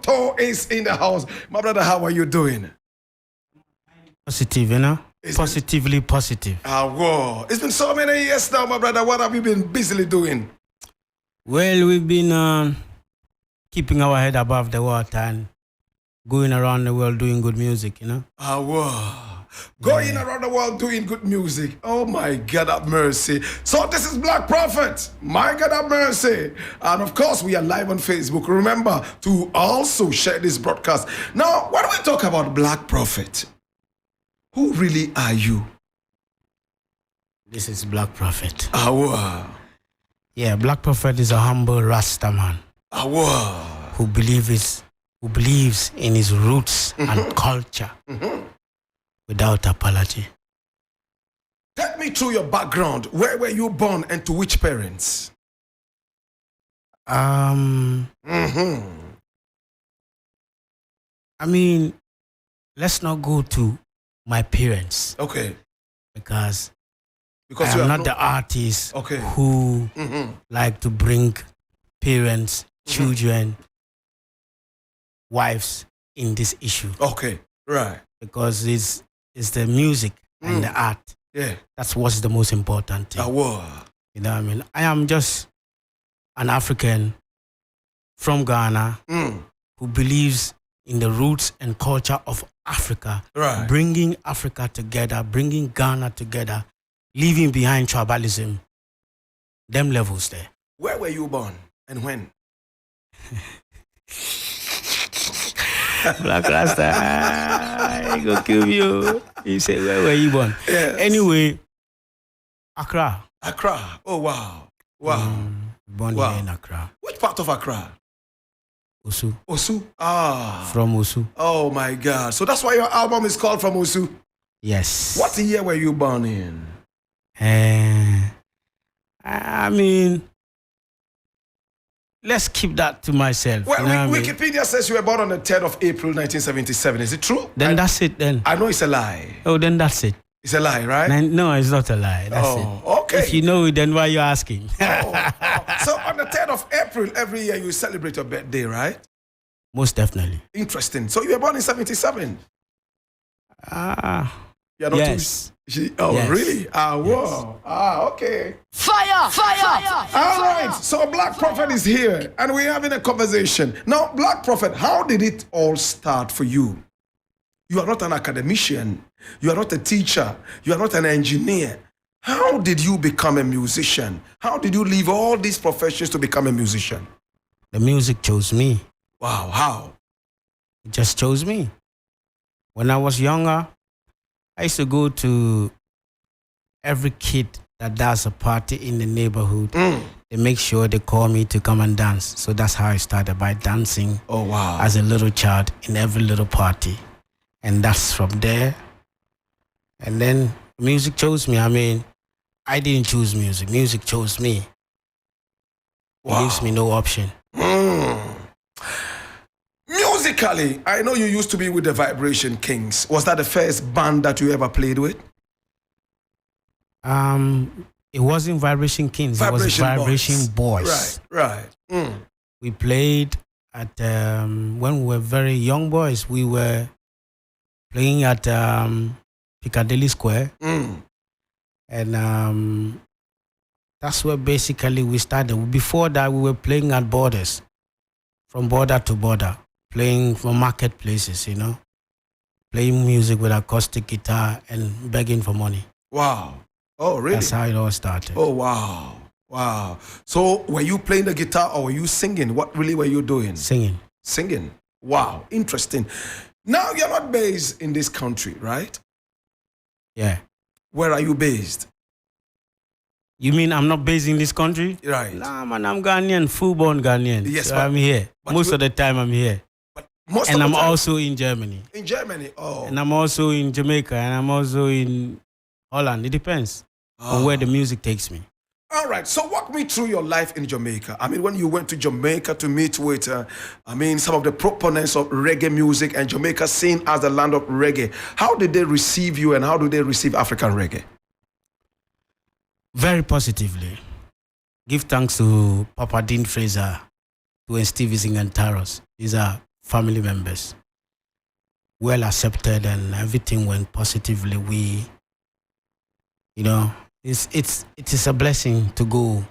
Tonto is in the house. My brother, how are you doing? Positive, you know? Positively positive. Whoa. It's been so many years now, my brother. What have you been busily doing? Well, we've been keeping our head above the water and going around the world doing good music, you know? Whoa. Going around the world doing good music. Oh my God, have mercy. So this is Black Prophet. My God, have mercy. And of course, we are live on Facebook. Remember to also share this broadcast. Now, when we talk about Black Prophet, who really are you? This is Black Prophet. Wow. Yeah, Black Prophet is a humble Rasta man. Wow. Who believes in his roots and culture without apology. Take me through your background. Where were you born and to which parents? I mean, let's not go to my parents. Okay. Because I am not the artist who like to bring parents, children, wives in this issue. Okay, right. Because it's the music and the art. Yeah. That's what's the most important thing. You know what I mean? I am just an African from Ghana who believes in the roots and culture of Africa. Right. Bringing Africa together, bringing Ghana together, leaving behind tribalism. Them levels there. Where were you born and when? Black Rasta, I go kill you. He said, where were you born? Yes. Anyway, Accra. Accra. Oh, wow. Wow. Born here in Accra. Which part of Accra? Osu. Osu? From Osu. Oh, my God. So that's why your album is called From Osu? Yes. What year were you born in? I mean, let's keep that to myself. Well, you know Wikipedia says you were born on the 3rd of April, 1977. Is it true? Then that's it then. I know it's a lie. Oh, then that's it. It's a lie, right? No, it's not a lie. That's it. Okay. If you know it, then why are you asking? So on the 3rd of April, every year you celebrate your birthday, right? Most definitely. Interesting. So you were born in 77? You're not yes. Yes. Really? Whoa. Yes. Okay. Fire! All right. So Black Prophet is here and we're having a conversation. Now, Black Prophet, how did it all start for you? You are not an academician. You are not a teacher. You are not an engineer. How did you become a musician? How did you leave all these professions to become a musician? The music chose me. Wow. How? It just chose me. When I was younger, I used to go to every kid that does a party in the neighborhood. They make sure they call me to come and dance. So that's how I started, by dancing as a little child in every little party. And that's from there. And then music chose me. I mean, I didn't choose music. Music chose me. It leaves me no option. Musically, I know you used to be with the Vibration Kings. Was that the first band that you ever played with? It wasn't Vibration Kings. It was Vibration Boys. Right. We played at, when we were very young boys, we were playing at Piccadilly Square. And that's where basically we started. Before that, we were playing at borders, from border to border, playing for marketplaces, you know, playing music with acoustic guitar and begging for money. Wow. Oh, really? That's how it all started. Oh, wow. Wow. So were you playing the guitar or were you singing? What really were you doing? Singing. Wow. Interesting. Now you're not based in this country, right? Yeah. Where are you based? You mean I'm not based in this country? Right. Nah, man, I'm Ghanaian, full-born Ghanaian. Yes, so I'm here. Most of the time I'm here. And I'm also in Germany. In Germany, oh. And I'm also in Jamaica, and I'm also in Holland. It depends on where the music takes me. All right, so walk me through your life in Jamaica. I mean, when you went to Jamaica to meet with, some of the proponents of reggae music and Jamaica seen as the land of reggae, how did they receive you and how do they receive African reggae? Very positively. Give thanks to Papa Dean Fraser, to Stevie Zingantaros. These are family members. Well accepted and everything went positively. It is a blessing to go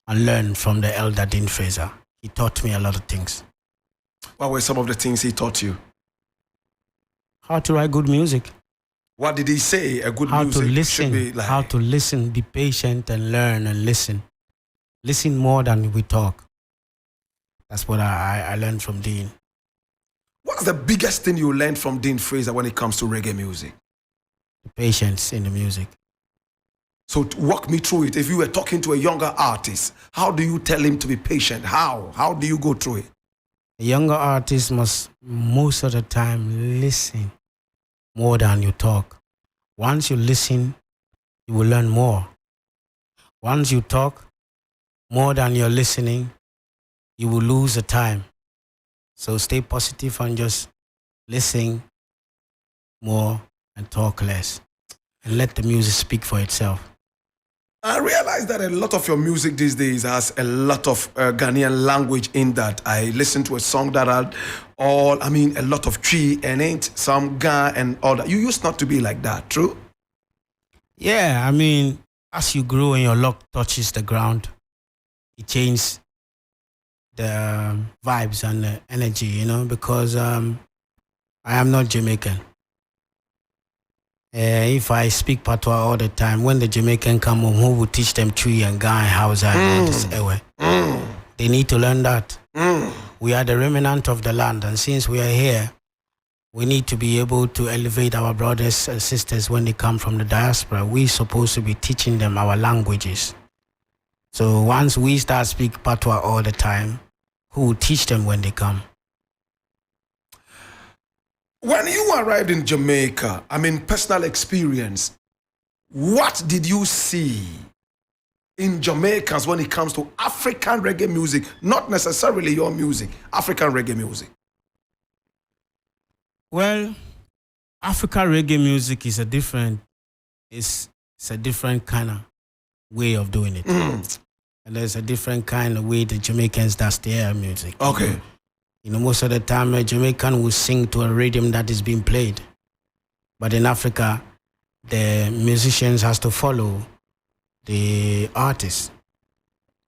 and learn from the elder Dean Fraser. He taught me a lot of things. What were some of the things he taught you? How to write good music. What did he say? A good How music to should listen. be like. How to listen, be patient and learn and listen. Listen more than we talk. That's what I learned from Dean. What's the biggest thing you learned from Dean Fraser when it comes to reggae music? The patience in the music. So walk me through it. If you were talking to a younger artist, how do you tell him to be patient? How? How do you go through it? A younger artist must most of the time listen more than you talk. Once you listen, you will learn more. Once you talk more than you're listening, you will lose the time. So stay positive and just listen more and talk less. And let the music speak for itself. I realize that a lot of your music these days has a lot of Ghanaian language in that. I listened to a song that had a lot of tree and ain't some Ga and all that. You used not to be like that, true? Yeah, as you grow and your luck touches the ground, it changes the vibes and the energy, because I am not Jamaican. If I speak patois all the time, when the Jamaican come home, who will teach them tree and Ga and Hausa and all this ewe? They need to learn that. We are the remnant of the land, and since we are here, we need to be able to elevate our brothers and sisters when they come from the diaspora. We're supposed to be teaching them our languages. So once we start speak patois all the time, who will teach them when they come? When you arrived in Jamaica, personal experience, what did you see in Jamaicans when it comes to African reggae music? Not necessarily your music, African reggae music. Well, African reggae music is a different kind of way of doing it. And there's a different kind of way the Jamaicans does their music. Okay. Most of the time a Jamaican will sing to a rhythm that is being played. But in Africa, the musicians has to follow the artist,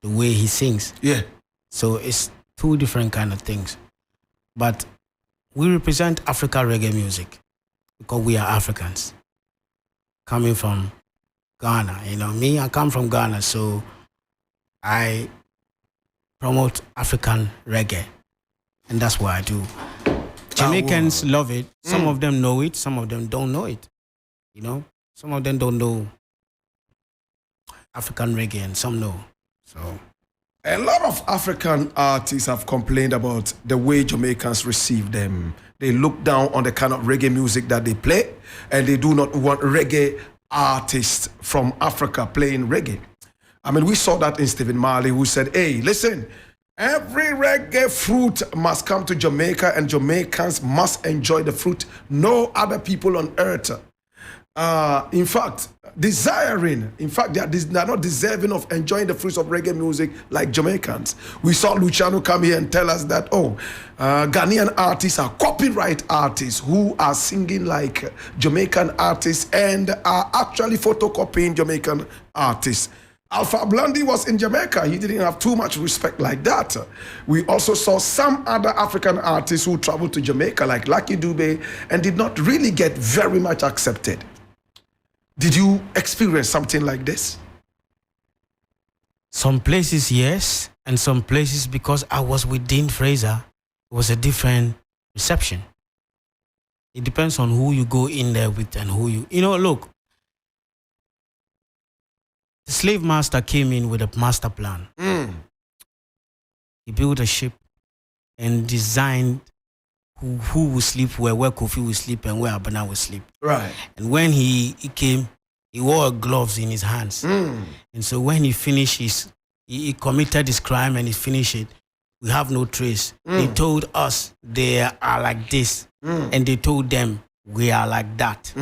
the way he sings. Yeah. So it's two different kind of things. But we represent Africa reggae music because we are Africans coming from Ghana. I come from Ghana, so I promote African reggae. And that's what I do. Jamaicans love it. Some of them know it. Some of them don't know it. Some of them don't know African reggae and some know. So a lot of African artists have complained about the way Jamaicans receive them. They look down on the kind of reggae music that they play, and they do not want reggae artists from Africa playing reggae. We saw that in Stephen Marley, who said, hey, listen, every reggae fruit must come to Jamaica and Jamaicans must enjoy the fruit. No other people on earth. In fact, they are not deserving of enjoying the fruits of reggae music like Jamaicans. We saw Luciano come here and tell us that, Ghanaian artists are copyright artists who are singing like Jamaican artists and are actually photocopying Jamaican artists. Alpha Blondy was in Jamaica. He didn't have too much respect like that. We also saw some other African artists who traveled to Jamaica, like Lucky Dube, and did not really get very much accepted. Did you experience something like this? Some places, yes, and some places, because I was with Dean Fraser, it was a different reception. It depends on who you go in there with and who you... look, the slave master came in with a master plan. He built a ship and designed who will sleep where Kofi will sleep and where Abana will sleep. Right. And when he came, he wore gloves in his hands. And so when he finished he committed his crime and he finished it, we have no trace. They told us they are like this. And they told them we are like that.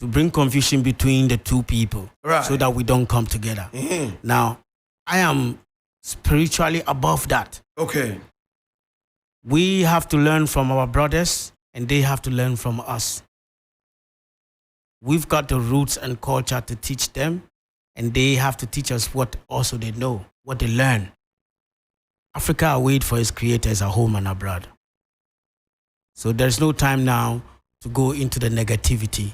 To bring confusion between the two people, right, so that we don't come together. Now, I am spiritually above that. Okay. We have to learn from our brothers, and they have to learn from us. We've got the roots and culture to teach them, and they have to teach us what also they know, what they learn. Africa awaits for its creators at home and abroad. So there's no time now to go into the negativity.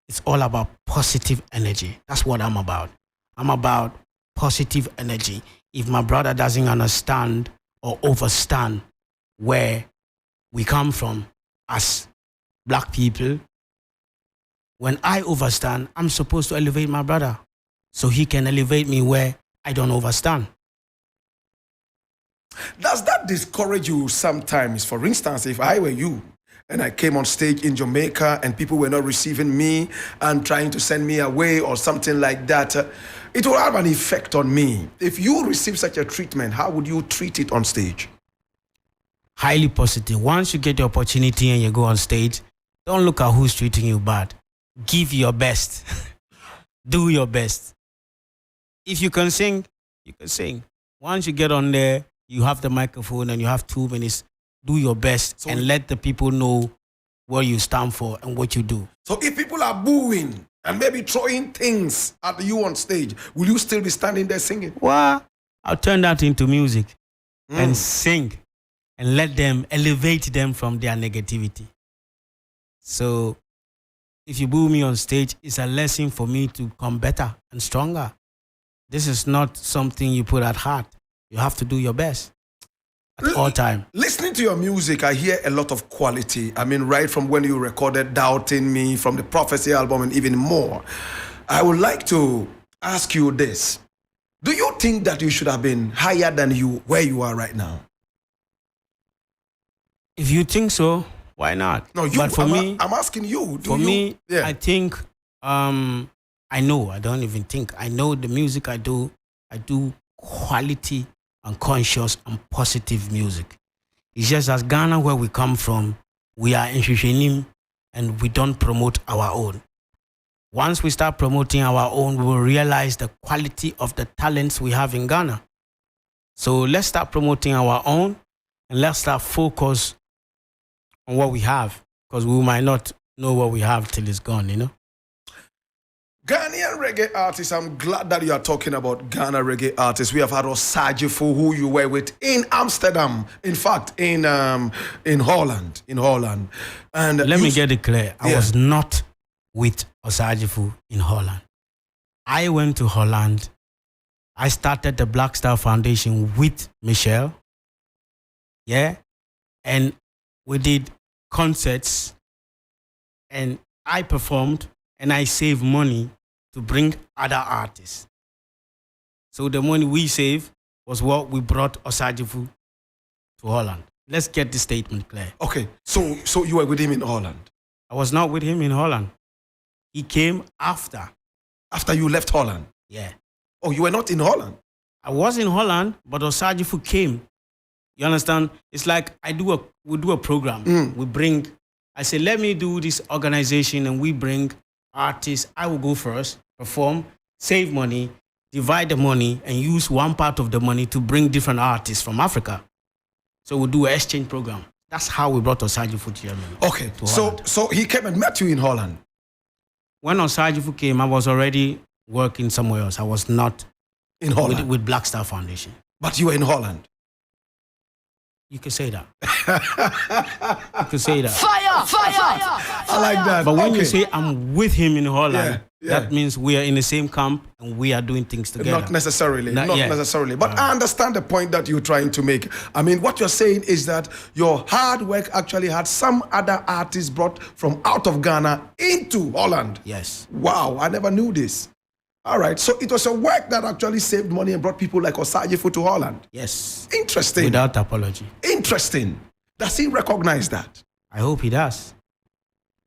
It's all about positive energy. That's what I'm about. I'm about positive energy. If my brother doesn't understand or overstand where we come from as black people, when I overstand, I'm supposed to elevate my brother so he can elevate me where I don't overstand. Does that discourage you sometimes? For instance, if I were you and I came on stage in Jamaica and people were not receiving me and trying to send me away or something like that, it will have an effect on me. If you receive such a treatment, how would you treat it on stage? Highly positive. Once you get the opportunity and you go on stage, don't look at who's treating you bad. Give your best. Do your best. If you can sing, you can sing. Once you get on there, you have the microphone and you have 2 minutes. Do your best and let the people know what you stand for and what you do. So if people are booing and maybe throwing things at you on stage, will you still be standing there singing? Well, I'll turn that into music and sing and let them elevate them from their negativity. So if you boo me on stage, it's a lesson for me to come better and stronger. This is not something you put at heart. You have to do your best at all time. Listening to your music, I hear a lot of quality. I mean, right from when you recorded Doubting Me, from the Prophecy album, and even more. I would like to ask you this. Do you think that you should have been higher than where you are right now? If you think so, why not? No, but for me, I'm asking you. I think, I know, I don't even think. I know the music I do quality and conscious and positive music. It's just as Ghana, where we come from, we are in and we don't promote our own. Once we start promoting our own, we will realize the quality of the talents we have in Ghana. So let's start promoting our own and let's start focus on what we have, because we might not know what we have till it's gone, you know? Ghanaian reggae artists, I'm glad that you are talking about Ghana reggae artists. We have had Osagyefo, who you were with in Amsterdam, in fact, in Holland. And let me get it clear. I was not with Osagyefo in Holland. I went to Holland. I started the Black Star Foundation with Michelle. Yeah. And we did concerts and I performed. And I save money to bring other artists. So the money we save was what we brought Osagyefo to Holland. Let's get the statement clear. Okay, so you were with him in Holland? I was not with him in Holland. He came after. After you left Holland? Yeah. Oh, you were not in Holland? I was in Holland, but Osagyefo came. You understand? It's like we do a program. I say, let me do this organization and we bring artists. I will go first, perform, save money, divide the money, and use one part of the money to bring different artists from Africa. So we'll do an exchange program. That's how we brought Osagyefo to Germany. Okay, so he came and met you in Holland? When Osagyefo came, I was already working somewhere else. I was not in Holland with Black Star Foundation. But you were in Holland? You can say that. You can say that. Fire! I like that. But when you say I'm with him in Holland, that means we are in the same camp and we are doing things together. Not necessarily. Not necessarily. But I understand the point that you're trying to make. I mean, what you're saying is that your hard work actually had some other artists brought from out of Ghana into Holland. Yes. Wow, I never knew this. All right, so it was a work that actually saved money and brought people like Osagyefo to Holland. Yes. Interesting. Without apology. Interesting. Does he recognize that? I hope he does.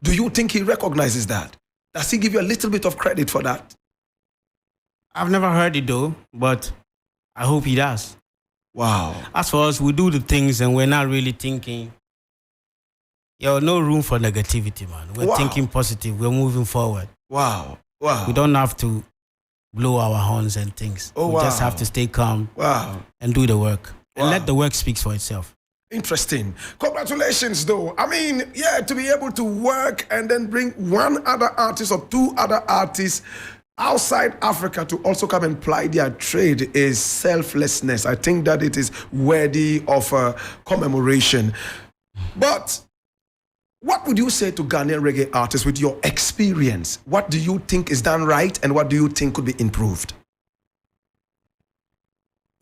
Do you think he recognizes that? Does he give you a little bit of credit for that? I've never heard it though, but I hope he does. Wow. As for us, we do the things and we're not really thinking. No room for negativity, man. We're thinking positive. We're moving forward. Wow. We don't have to blow our horns and things. We just have to stay calm and do the work. And let the work speak for itself. Interesting. Congratulations, though. I mean, yeah, to be able to work and then bring one other artist or two other artists outside Africa to also come and ply their trade is selflessness. I think that it is worthy of commemoration. But what would you say to Ghanaian reggae artists with your experience? What do you think is done right and what do you think could be improved?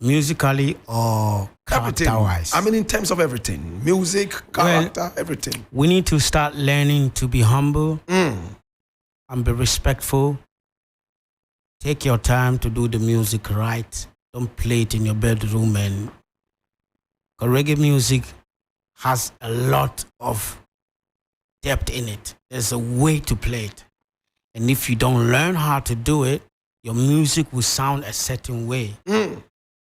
Musically or Everything. character-wise? I mean, in terms of everything, music, character, everything. We need to start learning to be humble and be respectful. Take your time to do the music right. Don't play it in your bedroom. And 'cause reggae music has a lot of depth in it. There's a way to play it. And if you don't learn how to do it, your music will sound a certain way.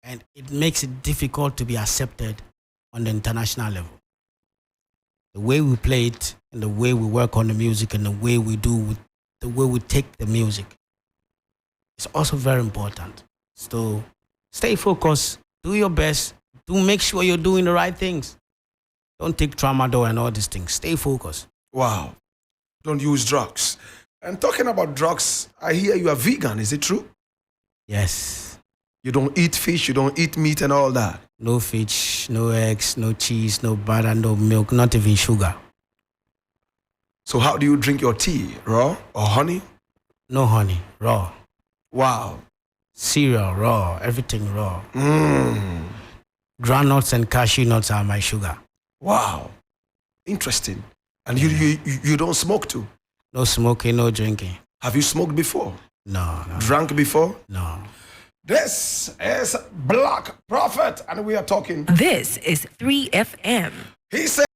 And it makes it difficult to be accepted on the international level. The way we play it and the way we work on the music and the way we the way we take the music is also very important. So stay focused, do your best, do make sure you're doing the right things. Don't take tramadol and all these things. Stay focused. Wow. Don't use drugs. And talking about drugs, I hear you are vegan. Is it true? Yes. You don't eat fish, you don't eat meat and all that. No fish, no eggs, no cheese, no butter, no milk, not even sugar. So how do you drink your tea? Raw or honey? No honey, raw. Wow. Cereal, raw, everything raw. Groundnuts and cashew nuts are my sugar. Wow. Interesting. And you don't smoke too? No smoking, no drinking. Have you smoked before? No. Drank before? No. This is Black Prophet, and we are talking. This is 3FM. He said,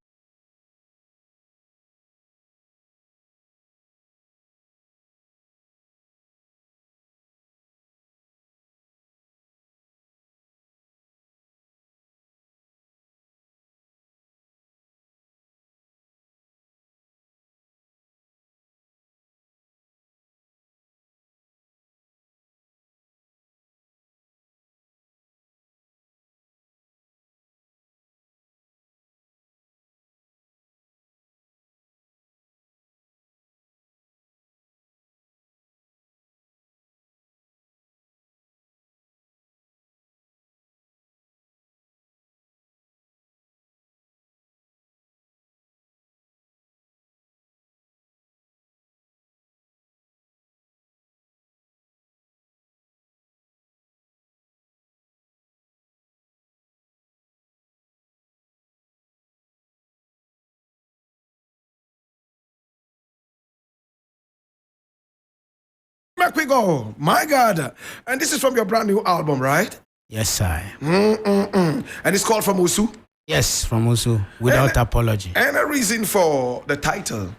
back we go. My God. And this is from your brand new album, right? Yes, I. And it's called From Usu. Yes, from Usu, without apology. And a reason for the title.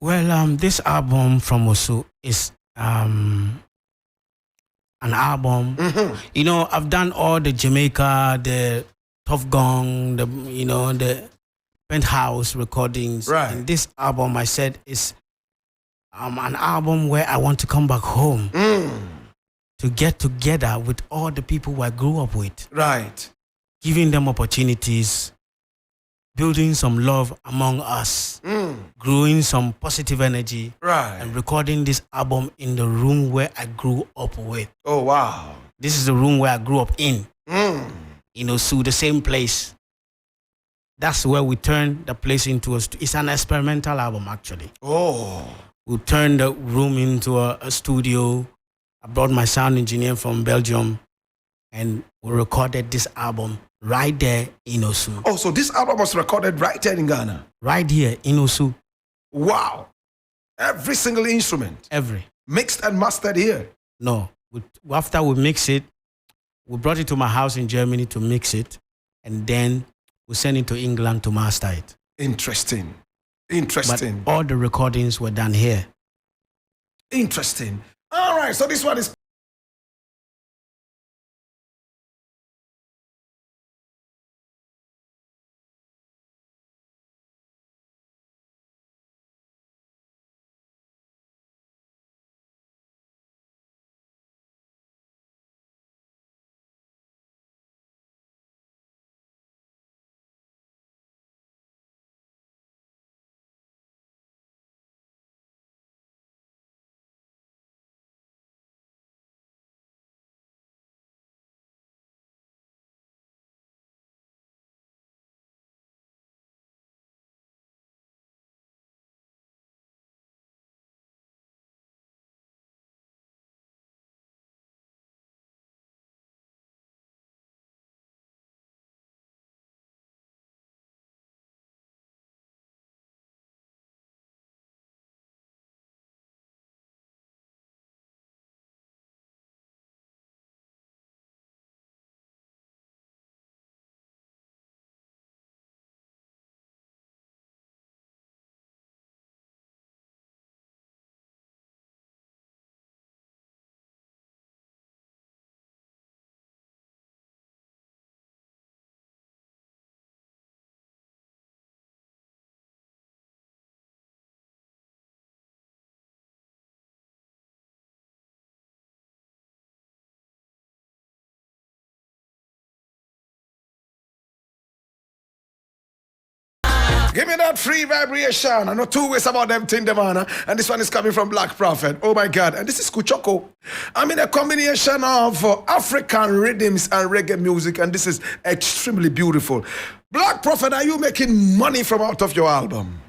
Well, this album from Usu is an album. You know, I've done all the Jamaica, the Tough Gong, the Penthouse recordings. Right. And this album, I said, is an album where I want to come back home to get together with all the people who I grew up with. Right. Giving them opportunities, building some love among us, growing some positive energy, Right. and recording this album in the room where I grew up with. Oh, wow. This is the room where I grew up in. So the same place. That's where we turned the place into it's an experimental album, actually. Oh. We turned the room into a studio. I brought my sound engineer from Belgium, and we recorded this album right there in Osu. Oh, so this album was recorded right there in Ghana? Right here in Osu. Wow. Every single instrument. Every. Mixed and mastered here. No. After we mix it, we brought it to my house in Germany to mix it, and then we sent it to England to master it. Interesting. But Interesting. all the recordings were done here. Interesting. All right, so this one is Give me that free vibration. I know two ways about them thing, them, man. And this one is coming from Black Prophet. Oh my God. And this is Kuchoko. I mean, a combination of African rhythms and reggae music. And this is extremely beautiful. Black Prophet, are you making money from out of your album?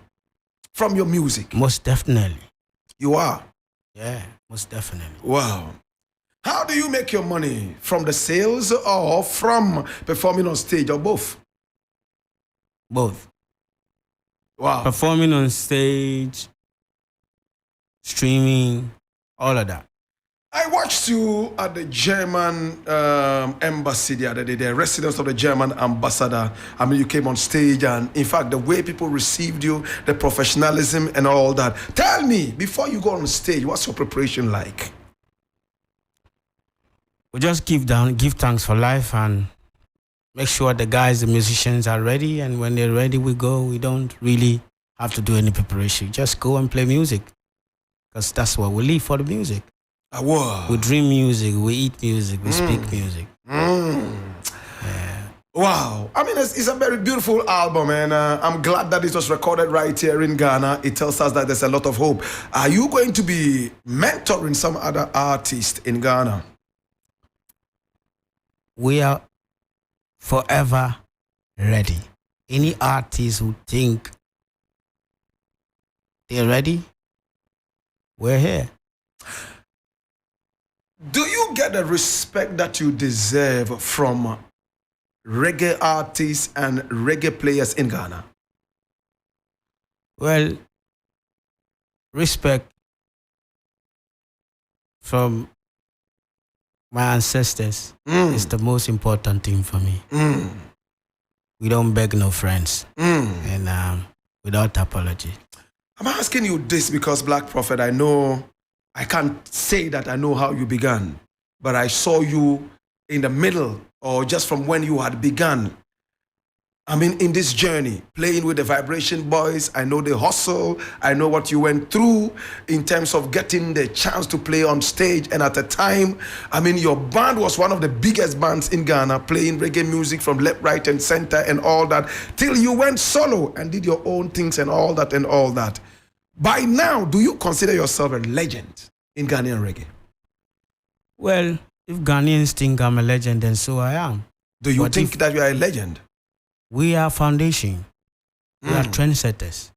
From your music? Most definitely. You are? Yeah, most definitely. Wow. How do you make your money? From the sales or from performing on stage or both? Both. Wow. Performing on stage, streaming, all of that. I watched you at the German embassy the other day, the residence of the German ambassador. I mean, you came on stage, and in fact, the way people received you, the professionalism and all that. Tell me, before you go on stage, what's your preparation like? We just give thanks for life and make sure the guys, the musicians are ready. And when they're ready, we go. We don't really have to do any preparation. Just go and play music, because that's what we live for, the music. Wow. We dream music, we eat music, we speak music. Wow. I mean, it's a very beautiful album, and I'm glad that it was recorded right here in Ghana. It tells us that there's a lot of hope. Are you going to be mentoring some other artists in Ghana? We are forever ready. Any artist who think they're ready, we're here. Do you get the respect that you deserve from reggae artists and reggae players in Ghana? Well, respect from my ancestors is the most important thing for me. We don't beg no friends, and without apology. I'm asking you this because, Black Prophet, I know I can't say that I know how you began, but I saw you in the middle or just from when you had begun. I mean, in this journey, playing with the Vibration Boys, I know the hustle, I know what you went through in terms of getting the chance to play on stage. And at the time, I mean, your band was one of the biggest bands in Ghana, playing reggae music from left, right, and center and all that, till you went solo and did your own things and all that and all that. By now, do you consider yourself a legend in Ghanaian reggae? Well, if Ghanaians think I'm a legend, then so I am. Do you But think that you are a legend? We are foundation. We are trendsetters.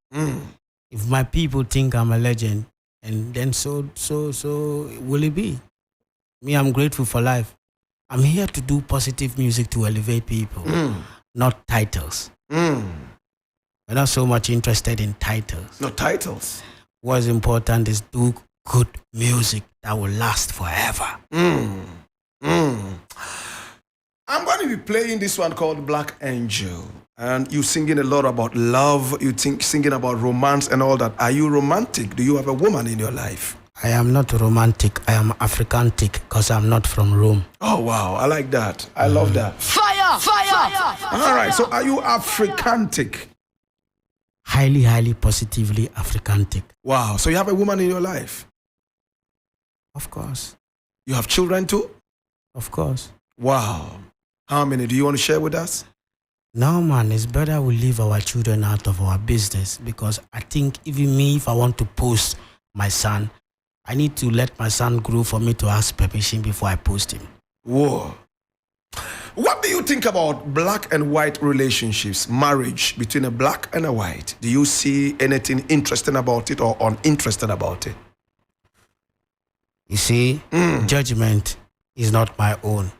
If my people think I'm a legend, and then so will it be. Me, I'm grateful for life. I'm here to do positive music to elevate people, not titles. We're not so much interested in titles. No titles. What's important is do good music that will last forever. I'm going to be playing this one called Black Angel. And you singing a lot about love, you singing about romance and all that. Are you romantic? Do you have a woman in your life? I am not romantic. I am Africantic because I'm not from Rome. Oh, wow. I like that. I love that. Fire! Fire! All right. So are you Africantic? Highly, highly positively Africantic. Wow. So you have a woman in your life? Of course. You have children too? Of course. Wow. How many do you want to share with us? No, man, it's better we leave our children out of our business, because I think even me, if I want to post my son, I need to let my son grow for me to ask permission before I post him. Whoa. What do you think about black and white relationships, marriage between a black and a white? Do you see anything interesting about it or uninterested about it? You see, judgment is not my own.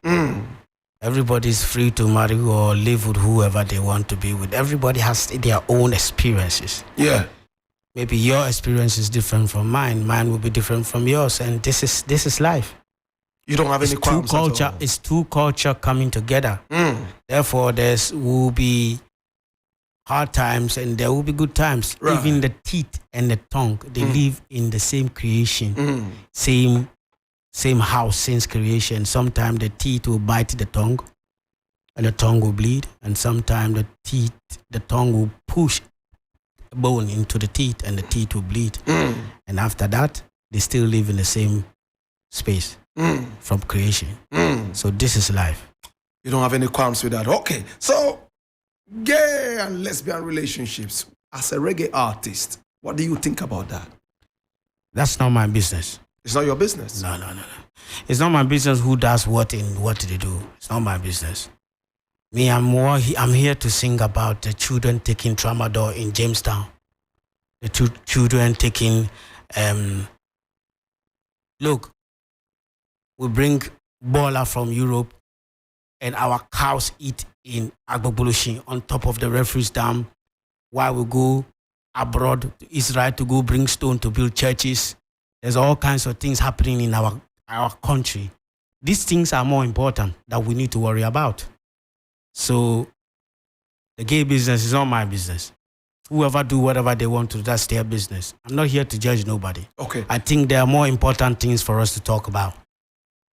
Everybody is free to marry or live with whoever they want to be with. Everybody has their own experiences. Yeah. Maybe your experience is different from mine. Mine will be different from yours. And this is life. You don't have any qualms at all? It's two culture coming together. Therefore, will be hard times and there will be good times. Right. Even the teeth and the tongue, they live in the same creation, same house, same creation. Sometimes the teeth will bite the tongue and the tongue will bleed. And sometimes the tongue will push a bone into the teeth and the teeth will bleed. And after that, they still live in the same space from creation. So this is life. You don't have any qualms with that. Okay. So gay and lesbian relationships, as a reggae artist. What do you think about that? That's not my business. It's not your business. No. It's not my business who does what and what they do. It's not my business. Me, I'm here to sing about the children taking tramadol in Jamestown. The two children taking, look, we bring bola from Europe and our cows eat in Agbogboloshi on top of the refuse dam while we go abroad to Israel to go bring stone to build churches. There's all kinds of things happening in our country. These things are more important that we need to worry about. So the gay business is not my business. Whoever do whatever they want to, that's their business. I'm not here to judge nobody. Okay. I think there are more important things for us to talk about.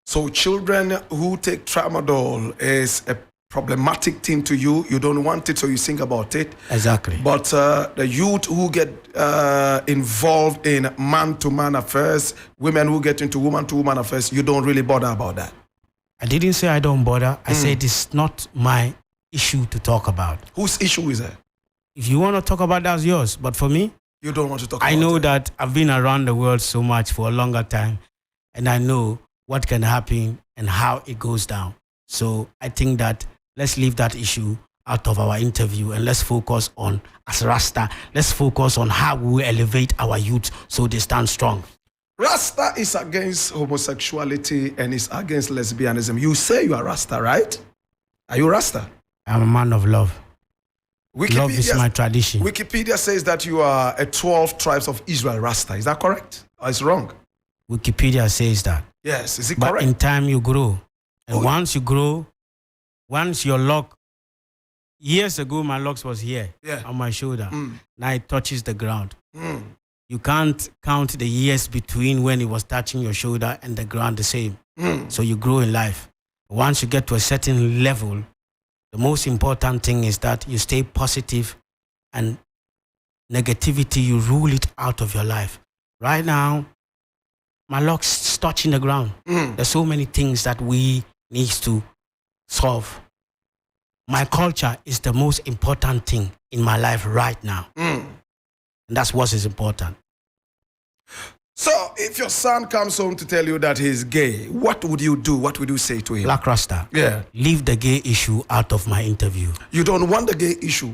So children who take tramadol is a problematic thing to you. You don't want it, so you think about it. Exactly. But the youth who get involved in man-to-man affairs, women who get into woman-to-woman affairs, you don't really bother about that. I didn't say I don't bother. I said it's not my issue to talk about. Whose issue is that? If you want to talk about that's yours. But for me, You don't want to talk about I know it. that I've been around the world so much for a longer time, and I know what can happen and how it goes down. So I think that let's leave that issue out of our interview and let's focus on, as Rasta, let's focus on how we elevate our youth so they stand strong. Rasta is against homosexuality and is against lesbianism. You say you are Rasta, right? Are you Rasta? I'm a man of love. Love is my tradition. Wikipedia says that you are a 12 tribes of Israel Rasta. Is that correct? Or is it wrong? Wikipedia says that. Yes. Is it But correct? in time you grow. And Oh. once you grow, once your lock, years ago my locks was here Yeah. on my shoulder. Mm. Now it touches the ground. Mm. You can't count the years between when it was touching your shoulder and the ground the same. Mm. So you grow in life. Once you get to a certain level, the most important thing is that you stay positive and negativity, you rule it out of your life. Right now, my locks touching the ground. Mm. There's so many things that we need to solve. My culture is the most important thing in my life right now. Mm. And that's what is important. So, if your son comes home to tell you that he's gay, what would you do? What would you say to him? Black Rasta, Yeah. leave the gay issue out of my interview. You don't want the gay issue.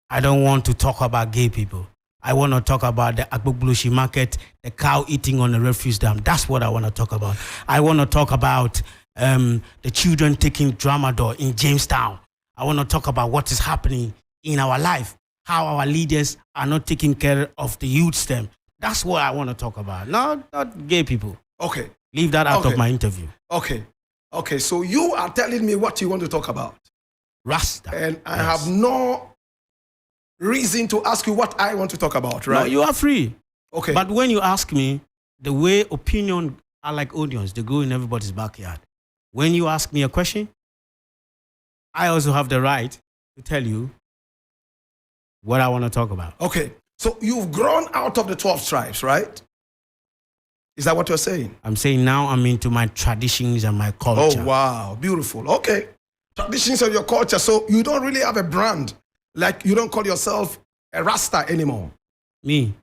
I don't want to talk about gay people. I want to talk about the Agbogboloshi market, the cow eating on the refuse dam. That's what I want to talk about. I want to talk about the children taking tramadol in Jamestown. I want to talk about what is happening in our life, how our leaders are not taking care of the youth STEM. That's what I want to talk about, not gay people. Okay. Leave that out Okay. of my interview. Okay. Okay. So, you are telling me what you want to talk about. Rasta. And I Yes. have no reason to ask you what I want to talk about, No, right? you are free. Okay. But when you ask me, the way opinion are like onions, they grow in everybody's backyard. When you ask me a question, I also have the right to tell you what I want to talk about. Okay. So you've grown out of the 12 tribes, right? Is that what you're saying? I'm saying now I'm into my traditions and my culture. Oh, wow. Beautiful. Okay. Traditions of your culture. So you don't really have a brand. Like you don't call yourself a Rasta anymore. Me,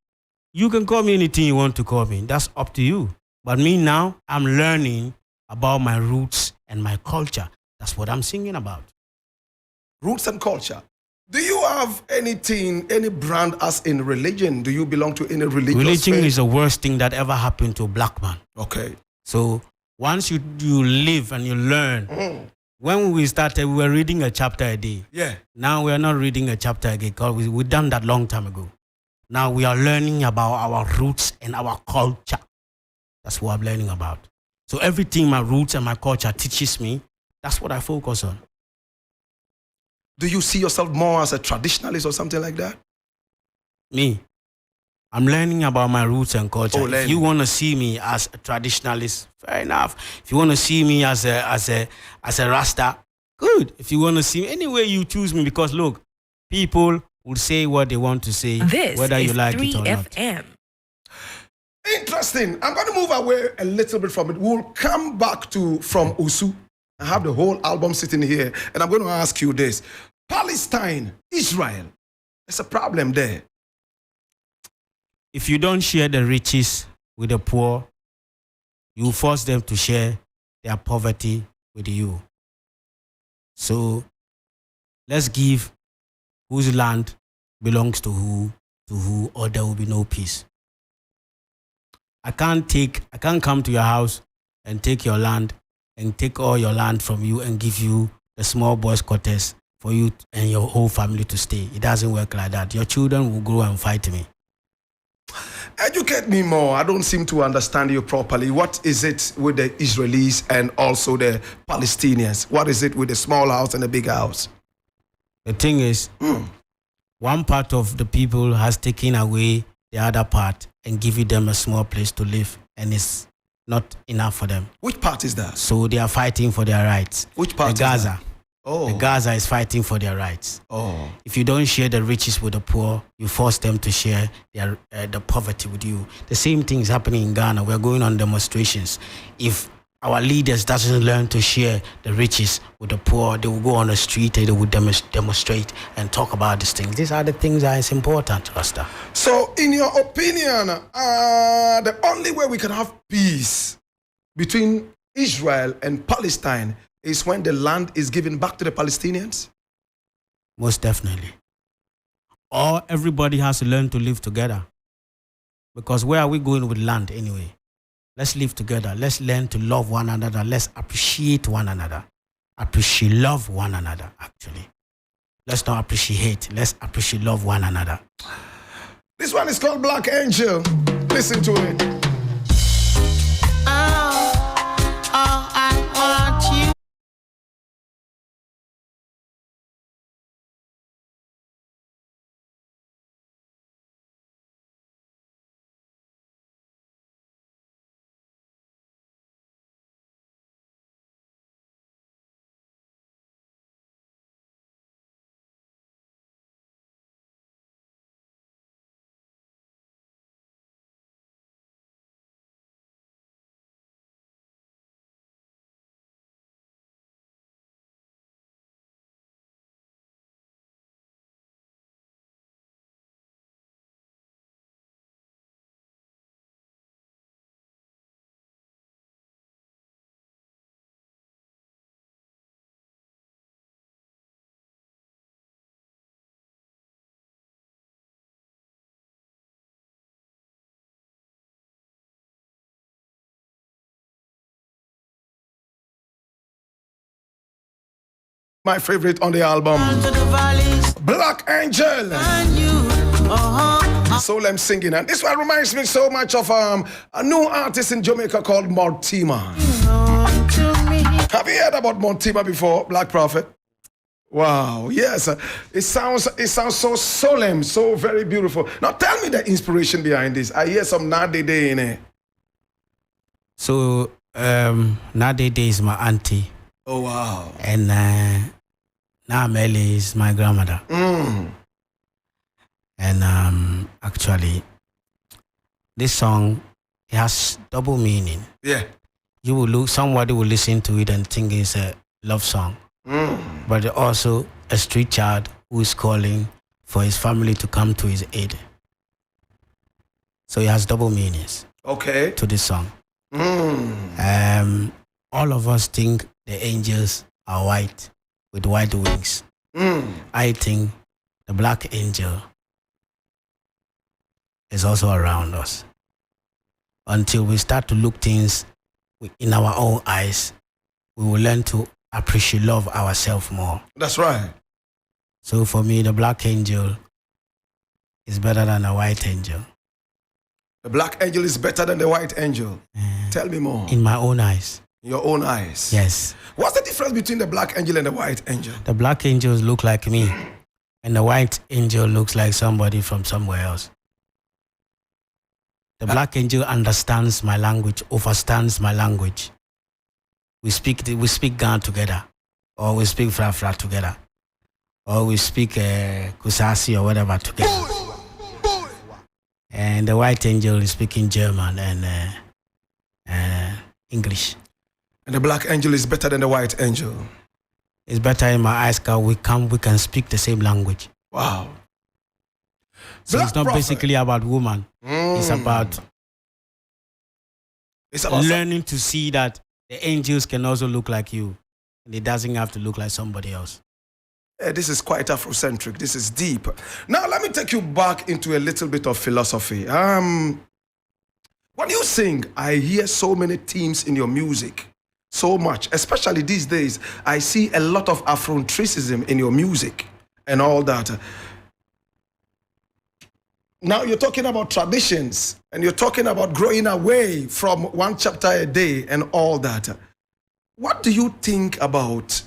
you can call me anything you want to call me. That's up to you. But me now, I'm learning about my roots and my culture. That's what I'm singing about. Roots and culture. Do you have anything, any brand as in religion? Do you belong to any religious Religion faith? is the worst thing that ever happened to a black man. Okay. So once you live and you learn, when we started, we were reading a chapter a day. Yeah. Now we are not reading a chapter a day because we've done that long time ago. Now we are learning about our roots and our culture. That's what I'm learning about. So everything my roots and my culture teaches me, that's what I focus on. Do you see yourself more as a traditionalist or something like that? Me, I'm learning about my roots and culture. Oh, If learning. you want to see me as a traditionalist, fair enough. If you want to see me as a Rasta, good. If you want to see me, any way you choose me, because look, people will say what they want to say, This whether is you like it or not. 3FM. Interesting. I'm going to move away a little bit from it. We'll come back to From Usu. I have the whole album sitting here, and I'm going to ask you this. Palestine, Israel, there's a problem there. if you don't share the riches with the poor, you force them to share their poverty with you. So let's give whose land belongs to who, or there will be no peace. I can't come to your house and take your land and take all your land from you and give you the small boys' quarters for you and your whole family to stay. It doesn't work like that. Your children will grow and fight me. Educate me more. I don't seem to understand you properly. What is it with the Israelis and also the Palestinians? What is it with the small house and the big house? The thing is, one part of the people has taken away the other part and given them a small place to live, and it's not enough for them. Which part is that? So they are fighting for their rights. Which part The is Gaza. that? Oh. The Gaza is fighting for their rights. Oh. If you don't share the riches with the poor, you force them to share their the poverty with you. The same thing is happening in Ghana. We're going on demonstrations. If our leaders doesn't learn to share the riches with the poor, they will go on the street and they will demonstrate and talk about these things. These are the things that is important, Rasta. So, in your opinion, the only way we can have peace between Israel and Palestine is when the land is given back to the Palestinians? Most definitely. Or everybody has to learn to live together. Because where are we going with land anyway? Let's live together. Let's learn to love one another. Let's appreciate one another. Love one another, actually. Let's not appreciate. Let's appreciate, love one another. This one is called Black Angel. Listen to it. I want you. My favorite on the album, Black Angel. Soul I'm singing, and this one reminds me so much of a new artist in Jamaica called Mortimer. Have you heard about Mortimer before, Black Prophet? Wow, yes. It sounds so solemn, so very beautiful. Now tell me the inspiration behind this. I hear some Nade Day in it. So, Nade Day is my auntie. Oh, wow. And Naamele is my grandmother. And actually, this song, it has double meaning. Yeah. Somebody will listen to it and think it's a love song. But also a street child who is calling for his family to come to his aid. So it has double meanings. Okay. To this song. All of us think the angels are white with white wings. I think the black angel is also around us. Until we start to look things in our own eyes, we will learn to appreciate, love ourselves more. That's right. So for me, the black angel is better than a white angel. The black angel is better than the white angel. Tell me more. In my own eyes. Your own eyes. Yes. What's the difference between the black angel and the white angel? The black angels look like me, and the white angel looks like somebody from somewhere else. The black angel understands my language, understands my language. We speak Ghana together, or we speak Fra together, or we speak Kusasi or whatever together. And the white angel is speaking German and English. And the black angel is better than the white angel. It's better in my eyes because we can speak the same language. Wow. So Black it's not prophet. basically about woman. It's about learning to see that the angels can also look like you. And it doesn't have to look like somebody else. This is quite Afrocentric. This is deep. Now, let me take you back into a little bit of philosophy. When you sing, I hear so many themes in your music. So much. Especially these days, I see a lot of Afrocentricism in your music and all that. Now, you're talking about traditions and you're talking about growing away from one chapter a day and all that. What do you think about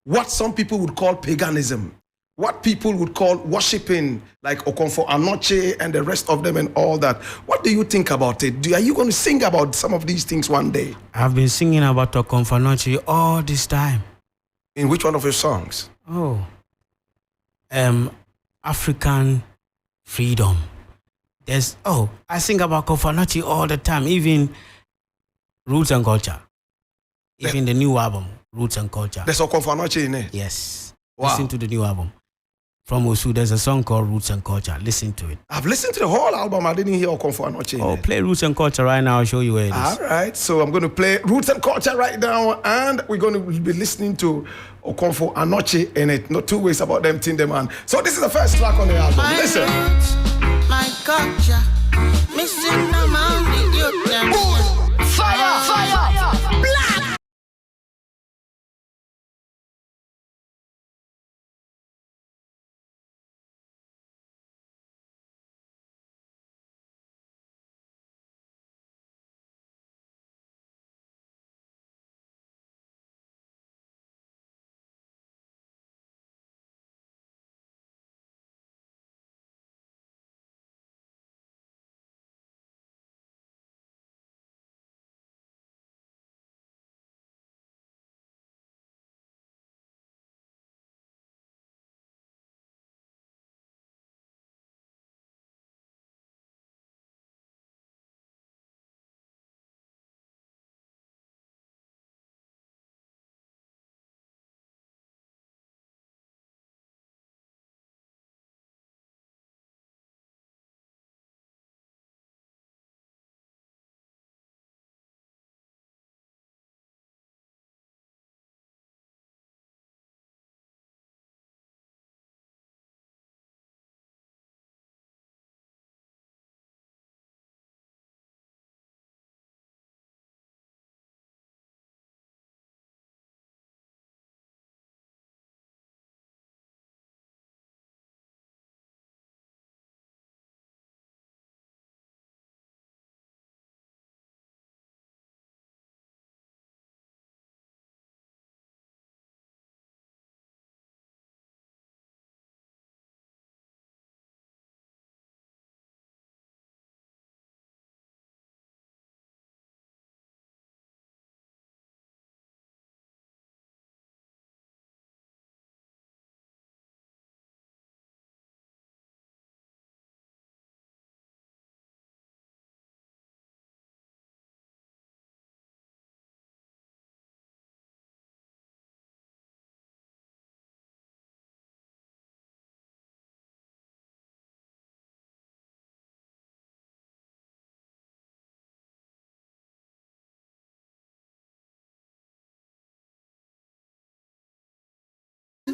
what some people would call paganism, what people would call worshiping, like Okomfo Anoche and the rest of them and all that? What do you think about it? Are you going to sing about some of these things one day? I've been singing about Okomfo Anoche all this time. In which one of your songs? Oh, African freedom. I sing about Okomfo Anoche all the time, even Roots and Culture. Even the new album, Roots and Culture. There's Okomfo Anoche in it? Yes. Wow. Listen to the new album. From Osu, there's a song called Roots and Culture. Listen to it. I've listened to the whole album. I didn't hear Okomfo Anoche in it. Play Roots and Culture right now. I'll show you where it is. All right. So I'm going to play Roots and Culture right now. And we're going to be listening to Okomfo Anoche in it. No two ways about them, Tindeman. So this is the first track on the album. My Listen. roots, my culture, missing among the youth. Fire, black.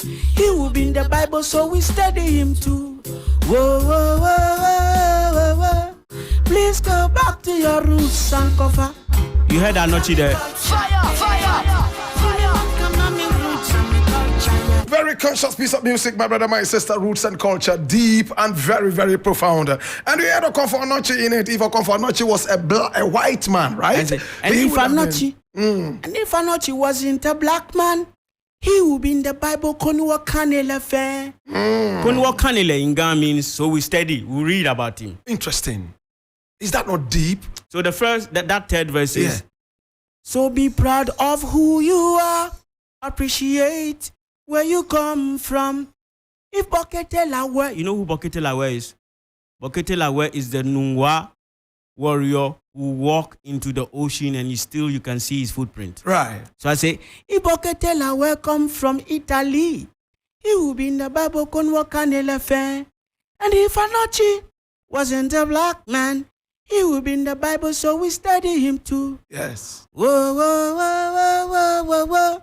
He will be in the Bible, so we study him too. Whoa, whoa, whoa, whoa, whoa, whoa. Please go back to your roots, Sankofa. You heard Anoche there? Very conscious piece of music, my brother, my sister. Roots and Culture, deep and very, very profound. And we had Okomfo Anoche in it. If Okomfo Anoche was a white man, right? And if Anoche wasn't a black man, he would be in the Bible. Konwa Kanele fe. Konwa Kanele in Ghana means so we study, we read about him. Interesting. Is that not deep? So the first, that third verse is, so be proud of who you are. Appreciate where you come from. If Boketela were, you know who Boketela were is? Boketela were is the Nungwa warrior who walk into the ocean and you can see his footprint. Right. So I say, if Boketela were come from Italy, He who be in the Bible can walk an elephant. And if Anochi wasn't a black man, he would be in the Bible, so we study him too. Yes. Whoa, whoa, whoa, whoa, whoa, whoa, whoa.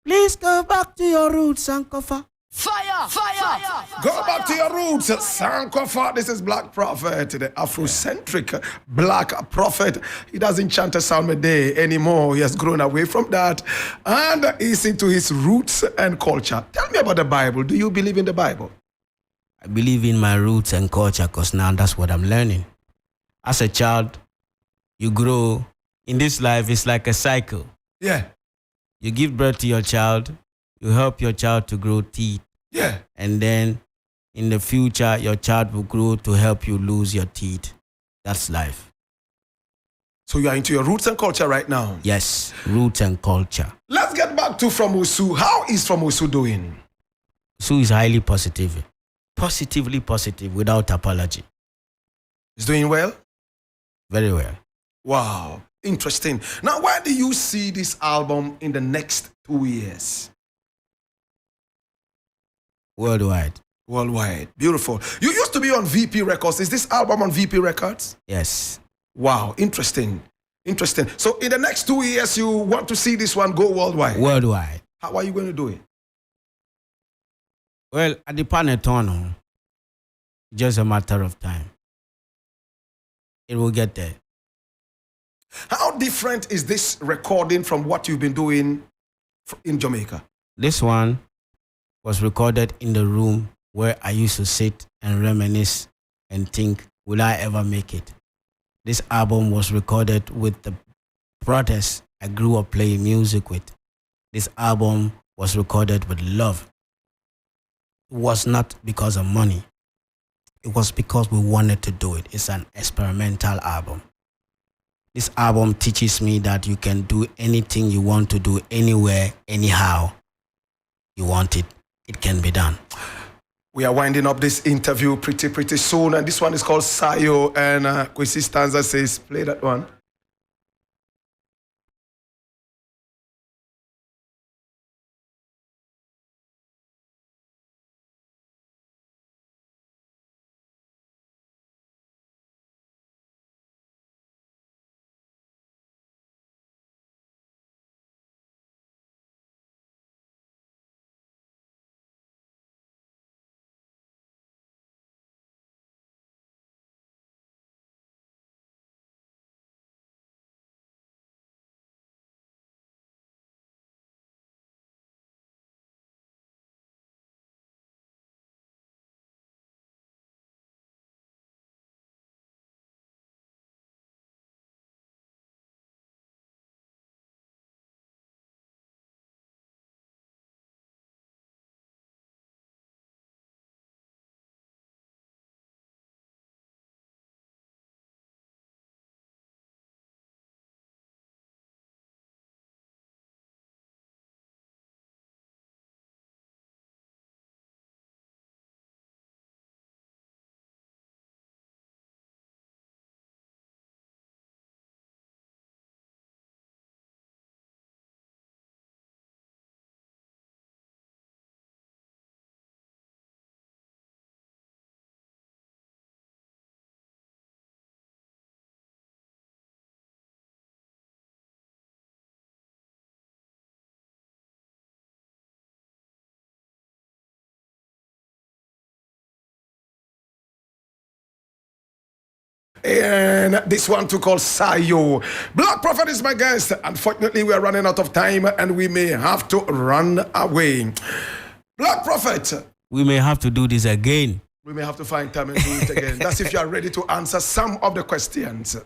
Please go back to your roots, Sankofa. Fire, fire. Go back to your roots, Sankofa. This is Black Prophet, the Afrocentric Black Prophet. He doesn't chant a psalm a day anymore. He has grown away from that and he's into his roots and culture. Tell me about the Bible. Do you believe in the Bible? I believe in my roots and culture because now that's what I'm learning. As a child, you grow. In this life, it's like a cycle. Yeah. You give birth to your child, you help your child to grow teeth. Yeah. And then in the future, your child will grow to help you lose your teeth. That's life. So you are into your roots and culture right now. Yes, roots and culture. Let's get back to From-Osu. How is From-Osu doing? Sue is highly positive. Positively positive without apology. He's doing well? Very well. Wow. Interesting. Now, where do you see this album in the next 2 years? Worldwide. Worldwide. Beautiful. You used to be on VP Records. Is this album on VP Records? Yes. Wow. Interesting. Interesting. So in the next 2 years, you want to see this one go worldwide? Worldwide. How are you going to do it? Well, at the Panetone, just a matter of time. It will get there. How different is this recording from what you've been doing in Jamaica? This one was recorded in the room where I used to sit and reminisce and think, will I ever make it? This album was recorded with the brothers I grew up playing music with. This album was recorded with love. It was not because of money. It was because we wanted to do it. It's an experimental album. This album teaches me that you can do anything you want to do anywhere, anyhow you want it. It can be done. We are winding up this interview pretty soon, and this one is called Sayo, and Kwesi Stanza says, play that one. And this one too called Sayo. Black Prophet is my guest. Unfortunately, we are running out of time and we may have to run away. Black Prophet. We may have to do this again. We may have to find time and do it again. That's if you are ready to answer some of the questions.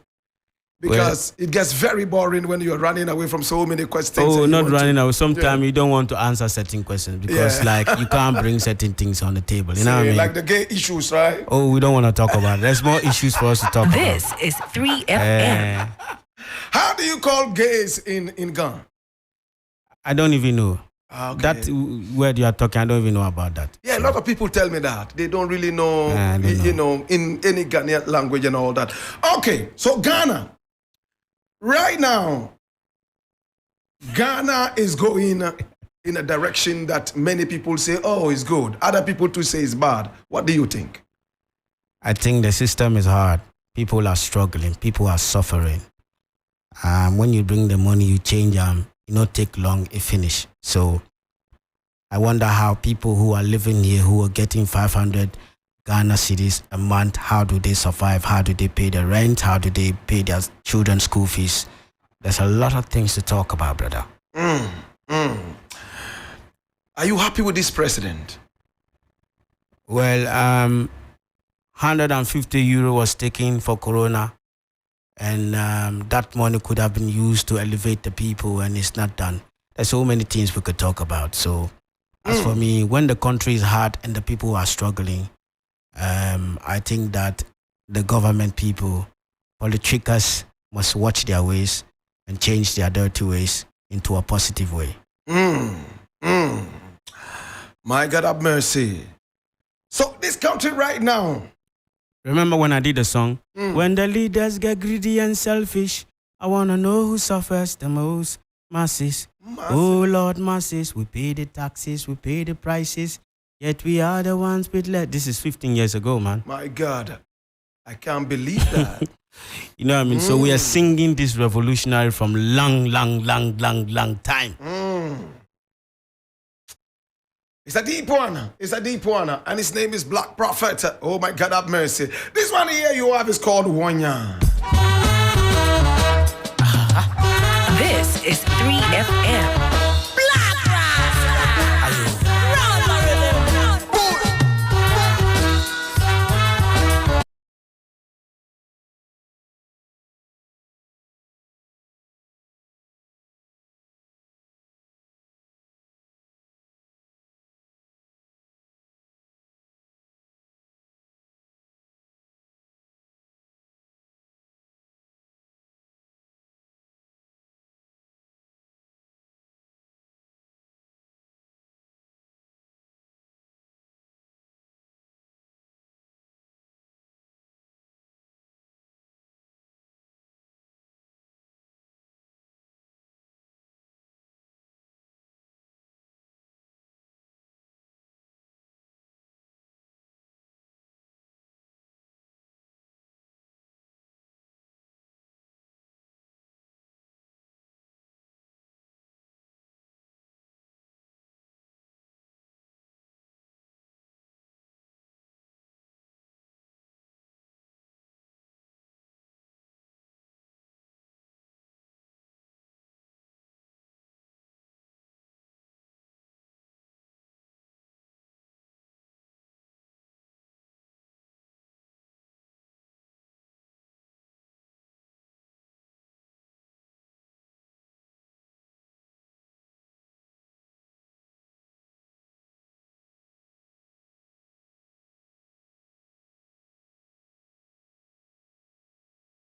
Because it gets very boring when you're running away from so many questions. Oh, not running away. Sometimes you don't want to answer certain questions because like you can't bring certain things on the table. You know what I mean? Like the gay issues, right? Oh, we don't want to talk about it. There's more issues for us to talk about. This is 3FM. How do you call gays in Ghana? I don't even know. Okay. That word you are talking, I don't even know about that. Yeah, a lot of people tell me that. They don't really know, you know, in any Ghanaian language and all that. Okay, so Ghana. Right now, Ghana is going in a direction that many people say, oh, it's good. Other people too say it's bad. What do you think? I think the system is hard. People are struggling. People are suffering. When you bring the money, you change them. It not take long, it finish. So I wonder how people who are living here, who are getting 500 Ghana cedis a month, how do they survive? How do they pay the rent? How do they pay their children's school fees? There's a lot of things to talk about, brother. Are you happy with this president? Well, 150 euro was taken for Corona, and that money could have been used to elevate the people, and it's not done. There's so many things we could talk about. So, as for me, when the country is hard and the people are struggling, I think that the government people, politicians, must watch their ways and change their dirty ways into a positive way. My God have mercy. So this country right now. Remember when I did the song? When the leaders get greedy and selfish, I want to know who suffers the most. Masses. Oh Lord, masses. We pay the taxes, we pay the prices, yet we are the ones with less. This is 15 years ago, man. My God. I can't believe that. You know what I mean? So we are singing this revolutionary from long time. It's a deep one. It's a deep one. And his name is Black Prophet. Oh my God, have mercy. This one here you have is called Wanya. This is 3FM.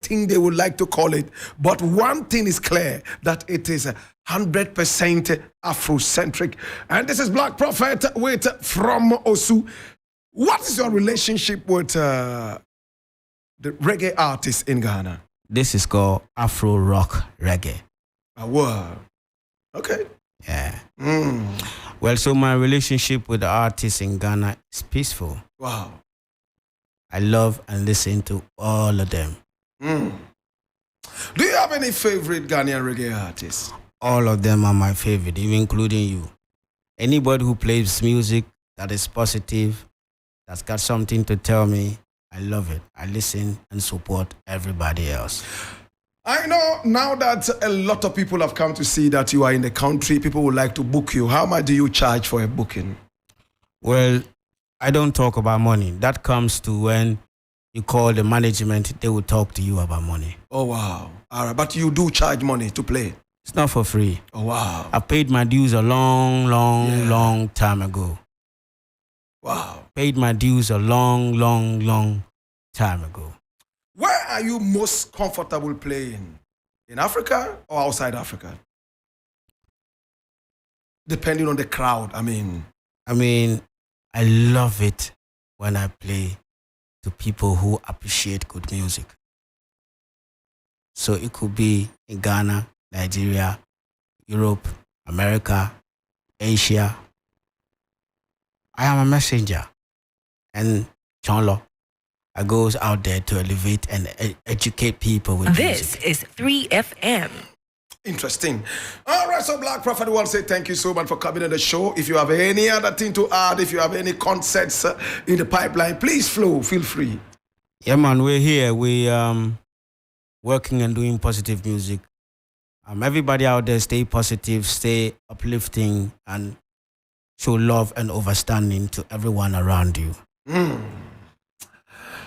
Thing they would like to call it, but one thing is clear, that it is 100% Afrocentric. And this is Black Prophet with From Osu. What is your relationship with the reggae artists in Ghana? This is called Afro Rock Reggae. Wow. Okay. Yeah. Well, so my relationship with the artists in Ghana is peaceful. Wow. I love and listen to all of them. Do you have any favorite Ghanaian reggae artists? All of them are my favorite, even including you. Anybody who plays music that is positive, that's got something to tell me, I love it. I listen and support everybody else. I know now that a lot of people have come to see that you are in the country, people would like to book you. How much do you charge for a booking? Well, I don't talk about money. That comes to when you call the management, they will talk to you about money. Oh, wow. All right. But you do charge money to play? It's not for free. Oh, wow. I paid my dues a long time ago. Wow. Paid my dues a long time ago. Where are you most comfortable playing? In Africa or outside Africa? Depending on the crowd, I mean, I love it when I play to people who appreciate good music. So it could be in Ghana, Nigeria, Europe, America, Asia. I am a messenger. And Chonlo, I goes out there to elevate and educate people with This music. is 3FM. Interesting. All right, so Black Prophet, we want to say thank you so much for coming on the show. If you have any other thing to add, if you have any concerts in the pipeline, please feel free. Yeah, man, we're here. We working and doing positive music. Everybody out there, stay positive, stay uplifting, and show love and understanding to everyone around you.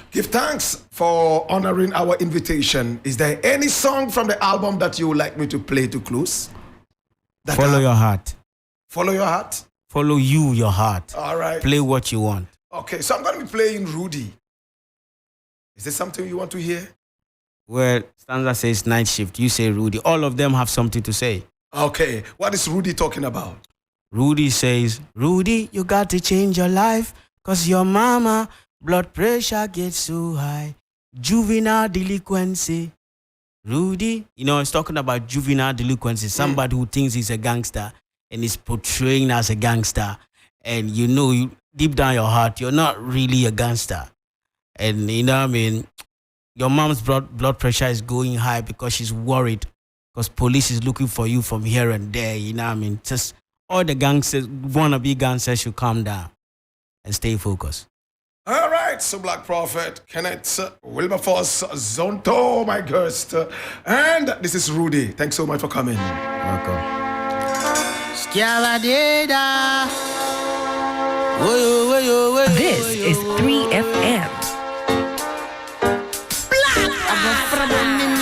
Give thanks for honoring our invitation. Is there any song from the album that you would like me to play to close? Follow your heart. Follow your heart? Follow your heart. All right. Play what you want. Okay, so I'm going to be playing Rudy. Is there something you want to hear? Well, Stanza says night shift. You say Rudy. All of them have something to say. Okay, what is Rudy talking about? Rudy says, Rudy, you got to change your life, 'cause your mama blood pressure gets so high. Juvenile delinquency. Rudy, it's talking about juvenile delinquency. Somebody who thinks he's a gangster and is portraying as a gangster. And you deep down your heart, you're not really a gangster. And your mom's blood pressure is going high because she's worried, because police is looking for you from here and there. Just all the gangsters, wannabe gangsters, should calm down and stay focused. All right, so Black Prophet, Kenneth, Wilberforce, Zonto, my guest, and this is Rudy. Thanks so much for coming. Welcome. This is 3FM. Black.